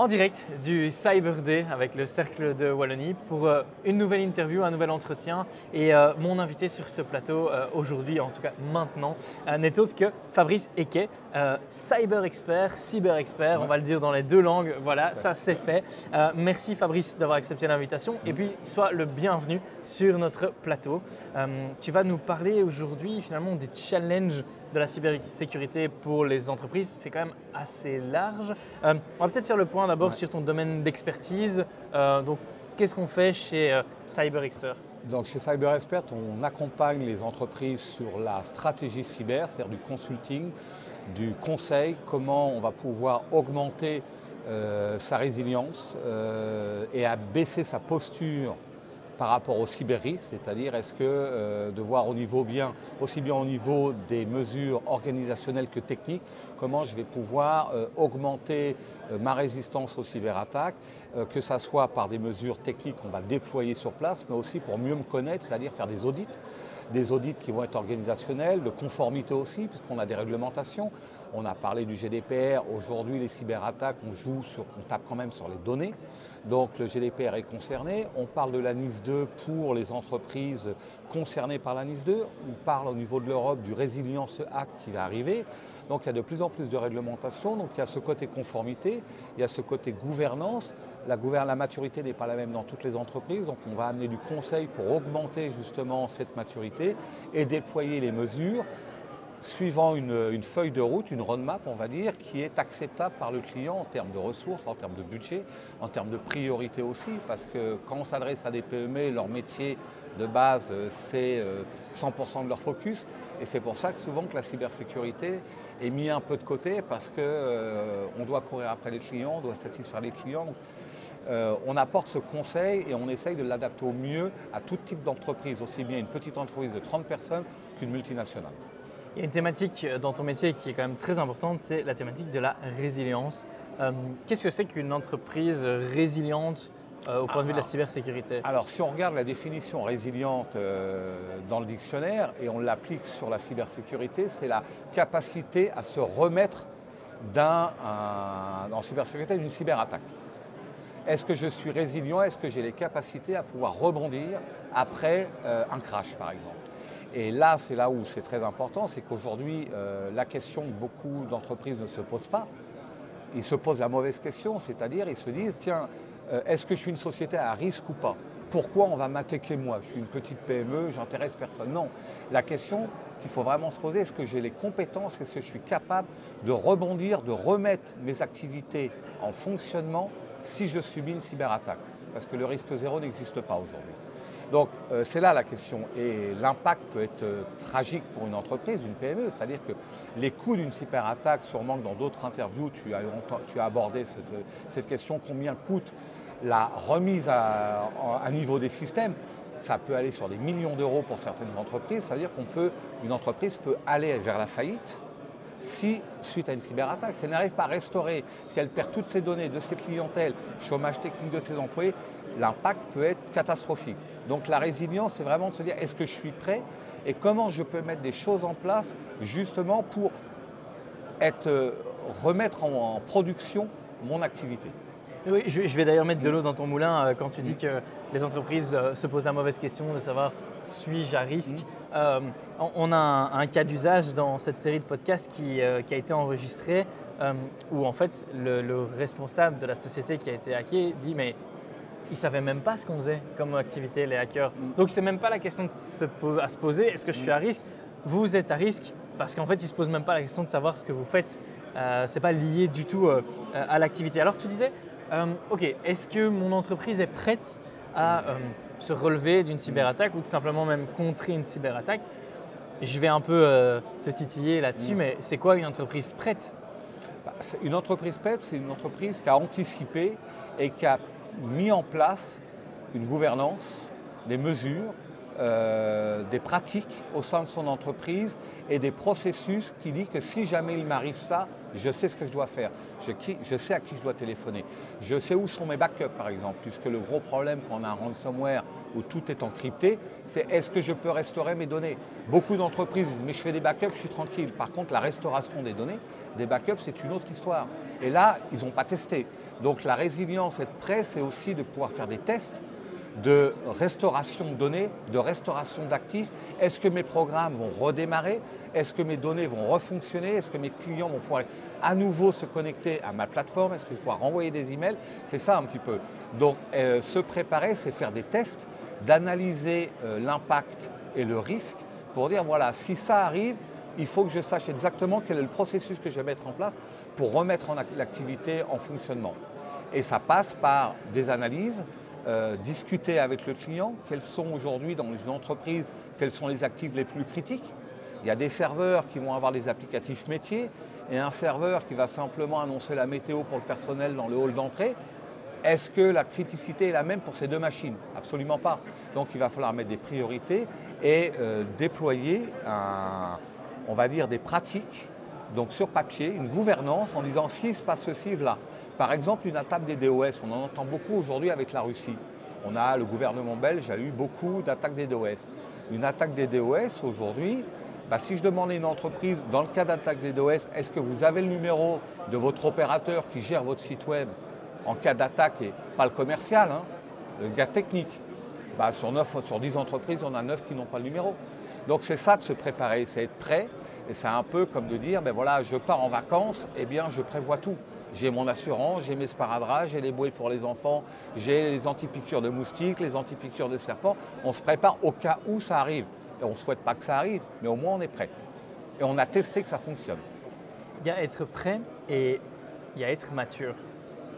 en direct du Cyber Day avec le Cercle de Wallonie pour une nouvelle interview, un nouvel entretien. Et mon invité sur ce plateau aujourd'hui, en tout cas maintenant, n'est autre que Fabrice Eke, cyber expert, cyber expert, on va le dire dans les deux langues. Voilà, ça c'est fait. Merci Fabrice d'avoir accepté l'invitation et puis sois le bienvenu sur notre plateau. Tu vas nous parler aujourd'hui finalement des challenges de la cybersécurité pour les entreprises. C'est quand même assez large. On va peut-être faire le point d'abord sur ton domaine d'expertise. Donc, qu'est-ce qu'on fait chez Cyber Expert ? Donc, chez Cyber Expert, on accompagne les entreprises sur la stratégie cyber, c'est-à-dire du consulting, du conseil, comment on va pouvoir augmenter sa résilience et à baisser sa posture par rapport au cyber-risque, c'est-à-dire est-ce que de voir aussi bien au niveau des mesures organisationnelles que techniques, comment je vais pouvoir augmenter ma résistance aux cyberattaques, que ce soit par des mesures techniques qu'on va déployer sur place, mais aussi pour mieux me connaître, c'est-à-dire faire des audits qui vont être organisationnels, de conformité aussi, puisqu'on a des réglementations. On a parlé du GDPR, aujourd'hui les cyberattaques, on tape quand même sur les données. Donc le GDPR est concerné, on parle de la NIS 2 pour les entreprises concernées par la NIS 2, on parle au niveau de l'Europe du Resilience Act qui va arriver, donc il y a de plus en plus de réglementations, donc il y a ce côté conformité, il y a ce côté gouvernance, la maturité n'est pas la même dans toutes les entreprises, donc on va amener du conseil pour augmenter justement cette maturité et déployer les mesures suivant une feuille de route, une roadmap, on va dire, qui est acceptable par le client en termes de ressources, en termes de budget, en termes de priorité aussi, parce que quand on s'adresse à des PME, leur métier de base, c'est 100% de leur focus, et c'est pour ça que souvent que la cybersécurité est mise un peu de côté, parce qu'on doit courir après les clients, on doit satisfaire les clients. Donc, on apporte ce conseil et on essaye de l'adapter au mieux à tout type d'entreprise, aussi bien une petite entreprise de 30 personnes qu'une multinationale. Il y a une thématique dans ton métier qui est quand même très importante, c'est la thématique de la résilience. Qu'est-ce que c'est qu'une entreprise résiliente au point de vue de la cybersécurité ? Alors, si on regarde la définition résiliente dans le dictionnaire et on l'applique sur la cybersécurité, c'est la capacité à se remettre en cybersécurité d'une cyberattaque. Est-ce que je suis résilient? Est-ce que j'ai les capacités à pouvoir rebondir après un crash, par exemple? Et là, c'est là où c'est très important, c'est qu'aujourd'hui, la question que beaucoup d'entreprises ne se posent pas, ils se posent la mauvaise question, c'est-à-dire ils se disent, tiens, est-ce que je suis une société à risque ou pas? Pourquoi on va m'attaquer moi? Je suis une petite PME, j'intéresse personne. Non, la question qu'il faut vraiment se poser, est-ce que j'ai les compétences, est-ce que je suis capable de rebondir, de remettre mes activités en fonctionnement si je subis une cyberattaque? Parce que le risque zéro n'existe pas aujourd'hui. Donc c'est là la question et l'impact peut être tragique pour une entreprise, une PME, c'est-à-dire que les coûts d'une cyberattaque, sûrement que dans d'autres interviews tu as abordé cette question, combien coûte la remise à niveau des systèmes, ça peut aller sur des millions d'euros pour certaines entreprises, c'est-à-dire qu'une entreprise peut aller vers la faillite si, suite à une cyberattaque, si elle n'arrive pas à restaurer, si elle perd toutes ses données de ses clientèles, chômage technique de ses employés, l'impact peut être catastrophique. Donc la résilience, c'est vraiment de se dire est-ce que je suis prêt et comment je peux mettre des choses en place justement pour remettre en production mon activité. Oui, je vais d'ailleurs mettre de l'eau dans ton moulin quand tu dis que les entreprises se posent la mauvaise question de savoir suis-je à risque. On a un cas d'usage dans cette série de podcasts qui a été enregistré où en fait le responsable de la société qui a été hackée dit mais ils ne savaient même pas ce qu'on faisait comme activité, les hackers. Donc ce n'est même pas la question à se poser, est-ce que je suis à risque? Vous êtes à risque parce qu'en fait ils ne se posent même pas la question de savoir ce que vous faites. Ce n'est pas lié du tout à l'activité. Alors tu disais, ok, est-ce que mon entreprise est prête à se relever d'une cyberattaque ou tout simplement même contrer une cyberattaque? Je vais un peu te titiller là-dessus, mais c'est quoi une entreprise prête? Une entreprise prête, c'est une entreprise qui a anticipé et qui a mis en place une gouvernance, des mesures, des pratiques au sein de son entreprise et des processus qui dit que si jamais il m'arrive ça, je sais ce que je dois faire, je sais à qui je dois téléphoner, je sais où sont mes backups par exemple, puisque le gros problème quand on a un ransomware où tout est encrypté, c'est est-ce que je peux restaurer mes données? Beaucoup d'entreprises disent mais je fais des backups, je suis tranquille. Par contre la restauration des données, des backups, c'est une autre histoire. Et là, ils n'ont pas testé. Donc la résilience, être prêt, c'est aussi de pouvoir faire des tests de restauration de données, de restauration d'actifs. Est-ce que mes programmes vont redémarrer? Est-ce que mes données vont refonctionner? Est-ce que mes clients vont pouvoir à nouveau se connecter à ma plateforme? Est-ce que je vais pouvoir renvoyer des emails? C'est ça un petit peu. Donc se préparer, c'est faire des tests, d'analyser l'impact et le risque pour dire voilà, si ça arrive, il faut que je sache exactement quel est le processus que je vais mettre en place pour remettre l'activité en fonctionnement. Et ça passe par des analyses, discuter avec le client, quels sont aujourd'hui dans une entreprise, quels sont les actifs les plus critiques. Il y a des serveurs qui vont avoir des applicatifs métiers et un serveur qui va simplement annoncer la météo pour le personnel dans le hall d'entrée. Est-ce que la criticité est la même pour ces deux machines? Absolument pas. Donc il va falloir mettre des priorités et déployer, on va dire, des pratiques, donc sur papier, une gouvernance en disant s'il se passe ceci, là. Par exemple, une attaque des DOS, on en entend beaucoup aujourd'hui avec la Russie. On a le gouvernement belge a eu beaucoup d'attaques des DOS. Une attaque des DOS aujourd'hui, si je demande à une entreprise, dans le cas d'attaque des DOS, est-ce que vous avez le numéro de votre opérateur qui gère votre site web en cas d'attaque, et pas le commercial, hein, le gars technique? Sur 10 entreprises, on a 9 qui n'ont pas le numéro. Donc c'est ça de se préparer, c'est être prêt. Et c'est un peu comme de dire, voilà, je pars en vacances, eh bien je prévois tout. J'ai mon assurance, j'ai mes sparadraps, j'ai les bouées pour les enfants, j'ai les antipiqûres de moustiques, les antipiqûres de serpents. On se prépare au cas où ça arrive. Et on ne souhaite pas que ça arrive, mais au moins on est prêt. Et on a testé que ça fonctionne. Il y a être prêt et il y a être mature.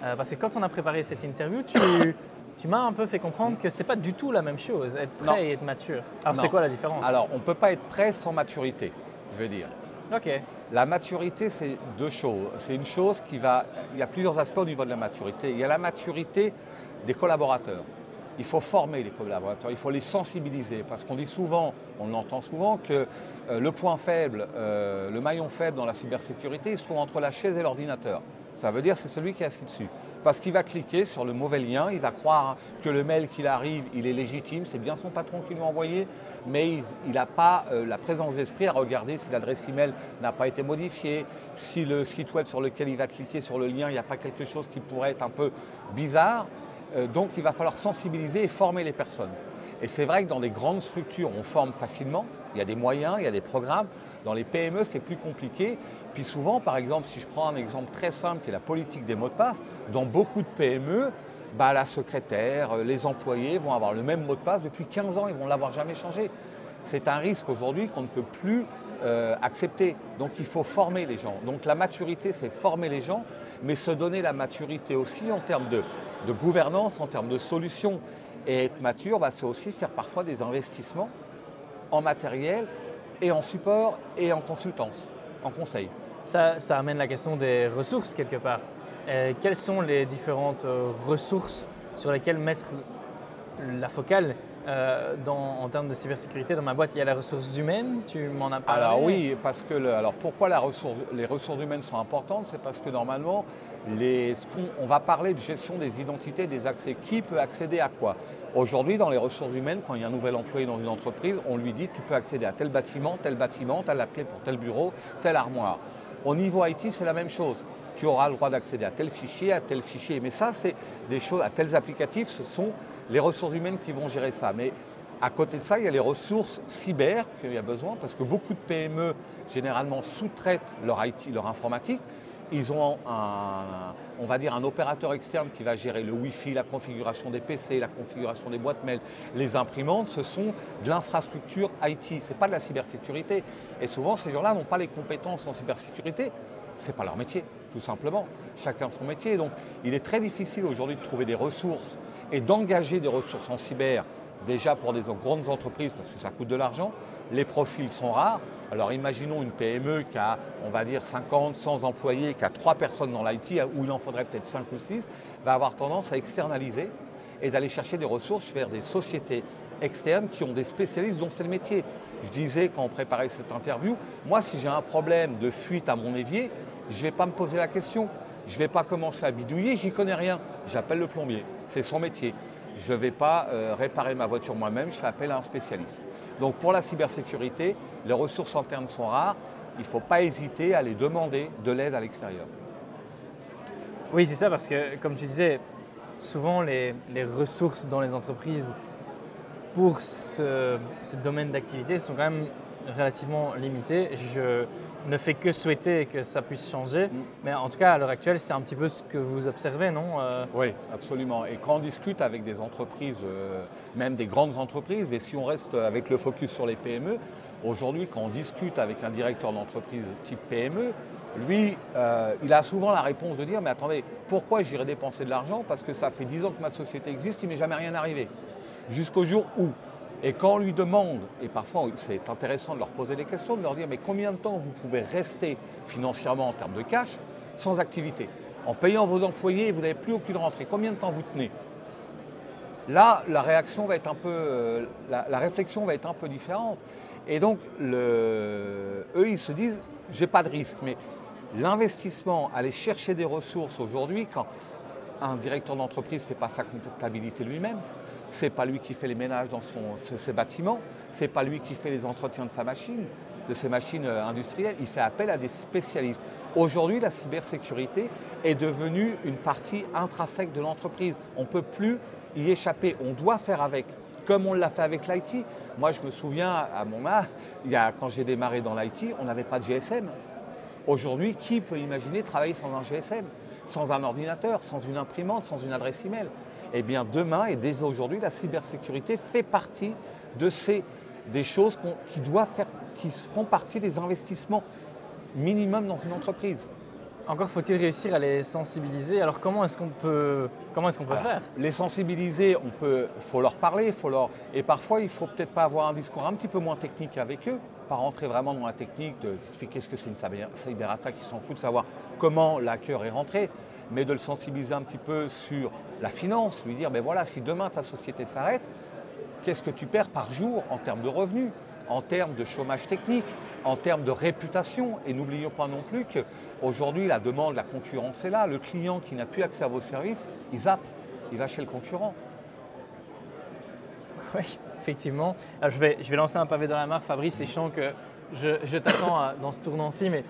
Parce que quand on a préparé cette interview, tu m'as un peu fait comprendre que ce n'était pas du tout la même chose, être prêt et être mature. Alors c'est quoi la différence? Alors on ne peut pas être prêt sans maturité, je veux dire. Ok. La maturité, c'est deux choses. C'est une chose qui va... Il y a plusieurs aspects au niveau de la maturité. Il y a la maturité des collaborateurs. Il faut former les collaborateurs, il faut les sensibiliser. Parce qu'on dit souvent, on l'entend souvent, que le point faible, le maillon faible dans la cybersécurité, il se trouve entre la chaise et l'ordinateur. Ça veut dire que c'est celui qui est assis dessus. Parce qu'il va cliquer sur le mauvais lien, il va croire que le mail qu'il arrive, il est légitime, c'est bien son patron qui lui a envoyé, mais il n'a pas la présence d'esprit à regarder si l'adresse email n'a pas été modifiée, si le site web sur lequel il va cliquer sur le lien, il n'y a pas quelque chose qui pourrait être un peu bizarre. Donc il va falloir sensibiliser et former les personnes. Et c'est vrai que dans des grandes structures, on forme facilement, il y a des moyens, il y a des programmes. Dans les PME, c'est plus compliqué. Puis souvent, par exemple, si je prends un exemple très simple qui est la politique des mots de passe, dans beaucoup de PME, la secrétaire, les employés vont avoir le même mot de passe depuis 15 ans, ils ne vont l'avoir jamais changé. C'est un risque aujourd'hui qu'on ne peut plus accepter. Donc il faut former les gens. Donc la maturité, c'est former les gens, mais se donner la maturité aussi en termes de gouvernance, en termes de solutions. Et être mature, c'est aussi faire parfois des investissements en matériel et en support et en consultance, en conseil. Ça amène la question des ressources quelque part. Quelles sont les différentes ressources sur lesquelles mettre la focale en termes de cybersécurité dans ma boîte? Il y a les ressources humaines, tu m'en as parlé. Alors oui, parce que pourquoi les ressources humaines sont importantes? C'est parce que normalement, on va parler de gestion des identités, des accès. Qui peut accéder à quoi? Aujourd'hui, dans les ressources humaines, quand il y a un nouvel employé dans une entreprise, on lui dit tu peux accéder à tel bâtiment, tu as la clé pour tel bureau, telle armoire. Au niveau IT, c'est la même chose. Tu auras le droit d'accéder à tel fichier, mais ça, c'est des choses, à tels applicatifs, ce sont les ressources humaines qui vont gérer ça. Mais à côté de ça, il y a les ressources cyber qu'il y a besoin, parce que beaucoup de PME, généralement, sous-traitent leur IT, leur informatique. Ils ont on va dire un opérateur externe qui va gérer le Wi-Fi, la configuration des PC, la configuration des boîtes mail, les imprimantes. Ce sont de l'infrastructure IT, ce n'est pas de la cybersécurité. Et souvent, ces gens-là n'ont pas les compétences en cybersécurité. Ce n'est pas leur métier, tout simplement. Chacun son métier. Donc, il est très difficile aujourd'hui de trouver des ressources et d'engager des ressources en cyber, déjà pour des grandes entreprises, parce que ça coûte de l'argent. Les profils sont rares. Alors imaginons une PME qui a, on va dire, 50, 100 employés, qui a 3 personnes dans l'IT, où il en faudrait peut-être 5 ou 6, va avoir tendance à externaliser et d'aller chercher des ressources vers des sociétés externes qui ont des spécialistes dont c'est le métier. Je disais quand on préparait cette interview, moi si j'ai un problème de fuite à mon évier, je ne vais pas me poser la question. Je ne vais pas commencer à bidouiller, j'y connais rien. J'appelle le plombier, c'est son métier. Je ne vais pas réparer ma voiture moi-même, je fais appel à un spécialiste. Donc pour la cybersécurité, les ressources internes sont rares, il ne faut pas hésiter à aller demander de l'aide à l'extérieur. Oui, c'est ça, parce que comme tu disais, souvent les ressources dans les entreprises pour ce domaine d'activité sont quand même relativement limitées. Je ne fais que souhaiter que ça puisse changer, mais en tout cas à l'heure actuelle, c'est un petit peu ce que vous observez, non? Oui, absolument. Et quand on discute avec des entreprises, même des grandes entreprises, mais si on reste avec le focus sur les PME, aujourd'hui quand on discute avec un directeur d'entreprise type PME, lui, il a souvent la réponse de dire « mais attendez, pourquoi j'irai dépenser de l'argent? Parce que ça fait 10 ans que ma société existe, il m'est jamais rien arrivé. » Jusqu'au jour où. Et quand on lui demande, et parfois c'est intéressant de leur poser des questions, de leur dire « mais combien de temps vous pouvez rester financièrement en termes de cash sans activité? En payant vos employés, vous n'avez plus aucune rentrée. Combien de temps vous tenez ?» Là, la réaction va être un peu, la réflexion va être un peu différente. Et donc, eux, ils se disent « j'ai pas de risque ». Mais l'investissement, aller chercher des ressources aujourd'hui, quand un directeur d'entreprise ne fait pas sa comptabilité lui-même, ce n'est pas lui qui fait les ménages dans ses bâtiments, ce n'est pas lui qui fait les entretiens de ses machines industrielles, il fait appel à des spécialistes. Aujourd'hui, la cybersécurité est devenue une partie intrinsèque de l'entreprise. On ne peut plus y échapper, on doit faire avec, comme on l'a fait avec l'IT. Moi, je me souviens, à mon âge, quand j'ai démarré dans l'IT, on n'avait pas de GSM. Aujourd'hui, qui peut imaginer travailler sans un GSM, sans un ordinateur, sans une imprimante, sans une adresse email? Eh bien, demain et dès aujourd'hui, la cybersécurité fait partie des choses qui font partie des investissements minimum dans une entreprise. Encore faut-il réussir à les sensibiliser. Alors comment est-ce qu'on peut faire? Les sensibiliser, faut leur parler, et parfois il ne faut peut-être pas avoir un discours un petit peu moins technique avec eux, pas rentrer vraiment dans la technique, d'expliquer ce que c'est une cyberattaque, ils s'en foutent de savoir comment l'hacker est rentré, mais de le sensibiliser un petit peu sur la finance, lui dire, ben voilà, si demain ta société s'arrête, qu'est-ce que tu perds par jour en termes de revenus, en termes de chômage technique, en termes de réputation. Et n'oublions pas non plus qu'aujourd'hui, la demande, la concurrence est là. Le client qui n'a plus accès à vos services, il zappe, il va chez le concurrent. Oui, effectivement. Alors, je vais lancer un pavé dans la mare, Fabrice, sachant que je t'attends dans ce tournant-ci, mais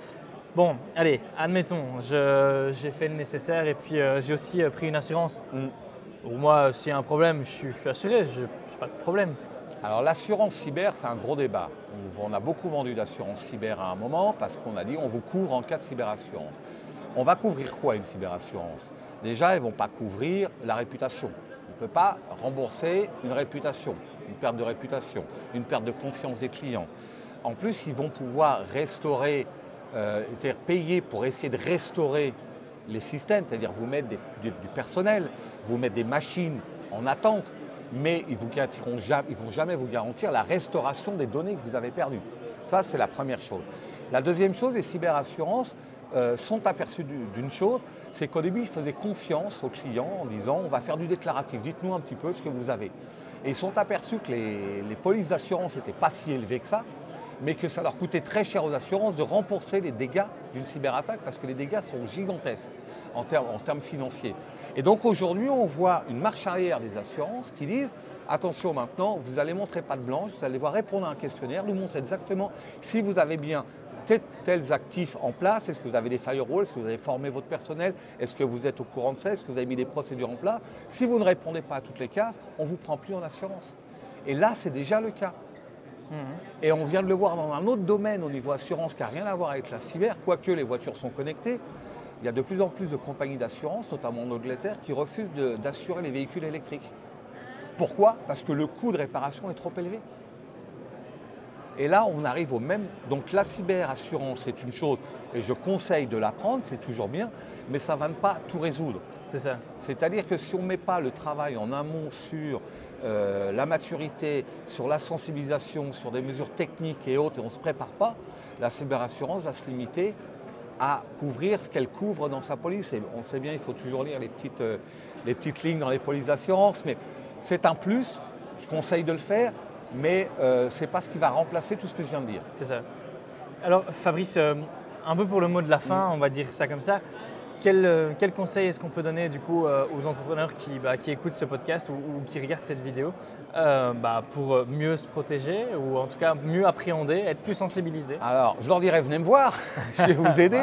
bon, allez, admettons, j'ai fait le nécessaire et puis j'ai aussi pris une assurance. Pour moi, s'il y a un problème, je suis assuré, je n'ai pas de problème. Alors l'assurance cyber, c'est un gros débat. On a beaucoup vendu d'assurance cyber à un moment parce qu'on a dit on vous couvre en cas de cyberassurance. On va couvrir quoi une cyberassurance? Déjà, ils ne vont pas couvrir la réputation. On ne peut pas rembourser une réputation, une perte de réputation, une perte de confiance des clients. En plus, ils vont pouvoir restaurer, c'est-à-dire payer pour essayer de restaurer les systèmes, c'est-à-dire vous mettre du personnel, vous mettre des machines en attente, mais ils ne vont jamais vous garantir la restauration des données que vous avez perdues. Ça, c'est la première chose. La deuxième chose, les cyberassurances sont aperçues d'une chose, c'est qu'au début, ils faisaient confiance aux clients en disant on va faire du déclaratif, dites-nous un petit peu ce que vous avez. Et ils sont aperçus que les polices d'assurance n'étaient pas si élevées que ça, mais que ça leur coûtait très cher aux assurances de rembourser les dégâts d'une cyberattaque parce que les dégâts sont gigantesques en termes financiers. Et donc aujourd'hui, on voit une marche arrière des assurances qui disent attention maintenant, vous allez montrer patte blanche, vous allez devoir répondre à un questionnaire, nous montrer exactement si vous avez bien tels actifs en place, est-ce que vous avez des firewalls, est-ce que vous avez formé votre personnel, est-ce que vous êtes au courant de ça, est-ce que vous avez mis des procédures en place. Si vous ne répondez pas à toutes les cases, on ne vous prend plus en assurance. Et là, c'est déjà le cas. Et on vient de le voir dans un autre domaine au niveau assurance qui n'a rien à voir avec la cyber, quoique les voitures sont connectées. Il y a de plus en plus de compagnies d'assurance, notamment en Angleterre, qui refusent d'assurer les véhicules électriques. Pourquoi? Parce que le coût de réparation est trop élevé. Et là, on arrive au même. Donc la cyberassurance, c'est une chose, et je conseille de l'apprendre, c'est toujours bien, mais ça ne va pas tout résoudre. C'est ça. C'est-à-dire que si on ne met pas le travail en amont sur la maturité, sur la sensibilisation, sur des mesures techniques et autres, et on ne se prépare pas, la cyberassurance va se limiter à couvrir ce qu'elle couvre dans sa police. Et on sait bien, il faut toujours lire les petites lignes dans les polices d'assurance, mais c'est un plus, je conseille de le faire, mais ce n'est pas ce qui va remplacer tout ce que je viens de dire. C'est ça. Alors Fabrice, un peu pour le mot de la fin, on va dire ça comme ça, Quel conseil est-ce qu'on peut donner du coup aux entrepreneurs qui écoutent ce podcast ou qui regardent cette vidéo pour mieux se protéger ou en tout cas mieux appréhender, être plus sensibilisé? Alors, je leur dirais, venez me voir, je vais vous aider.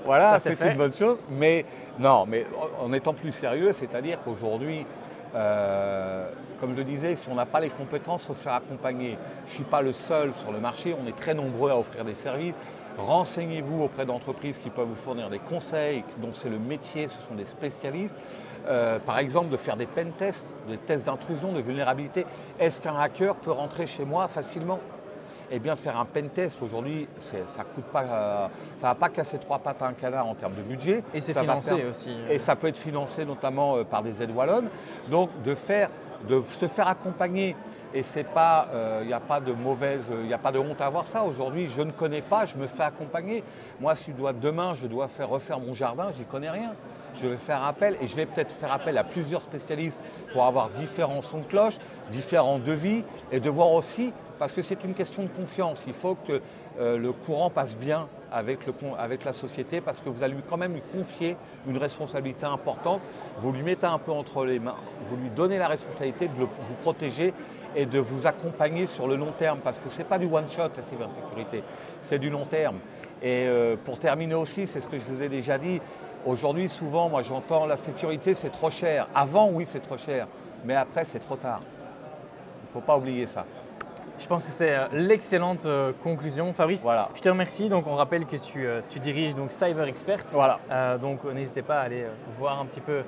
Voilà, c'est une bonne chose. Mais non, mais en étant plus sérieux, c'est-à-dire qu'aujourd'hui, comme je le disais, si on n'a pas les compétences, il faut se faire accompagner. Je ne suis pas le seul sur le marché, on est très nombreux à offrir des services. Renseignez-vous auprès d'entreprises qui peuvent vous fournir des conseils, dont c'est le métier, ce sont des spécialistes. Par exemple, de faire des pen tests, des tests d'intrusion, de vulnérabilité. Est-ce qu'un hacker peut rentrer chez moi facilement? Eh bien, faire un pen test aujourd'hui, ça coûte pas, ça ne va pas casser 3 pattes à un canard en termes de budget. Et c'est financé aussi. Et ça peut être financé notamment par des aides wallonnes. Donc, de se faire accompagner. Et c'est pas, il n'y a pas de il n'y a pas de honte à avoir ça. Aujourd'hui, je ne connais pas, je me fais accompagner. Moi, si demain, je dois refaire mon jardin, j'y connais rien. Je vais faire appel et je vais peut-être faire appel à plusieurs spécialistes pour avoir différents sons de cloche, différents devis et de voir aussi, parce que c'est une question de confiance. Il faut que le courant passe bien avec la société parce que vous allez quand même lui confier une responsabilité importante. Vous lui mettez un peu entre les mains, vous lui donnez la responsabilité de vous protéger et de vous accompagner sur le long terme parce que ce n'est pas du one-shot la cybersécurité, c'est du long terme. Et pour terminer aussi, c'est ce que je vous ai déjà dit, aujourd'hui souvent moi j'entends la sécurité c'est trop cher. Avant oui c'est trop cher, mais après c'est trop tard. Il ne faut pas oublier ça. Je pense que c'est l'excellente conclusion. Fabrice, voilà. Je te remercie. Donc, on rappelle que tu diriges donc Cyber Expert. Voilà. Donc, n'hésitez pas à aller voir un petit peu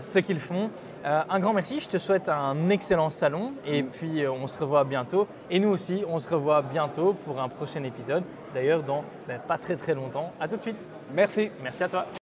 ce qu'ils font. Un grand merci. Je te souhaite un excellent salon. Et puis, on se revoit bientôt. Et nous aussi, on se revoit bientôt pour un prochain épisode. D'ailleurs, dans pas très longtemps. À tout de suite. Merci. Merci à toi.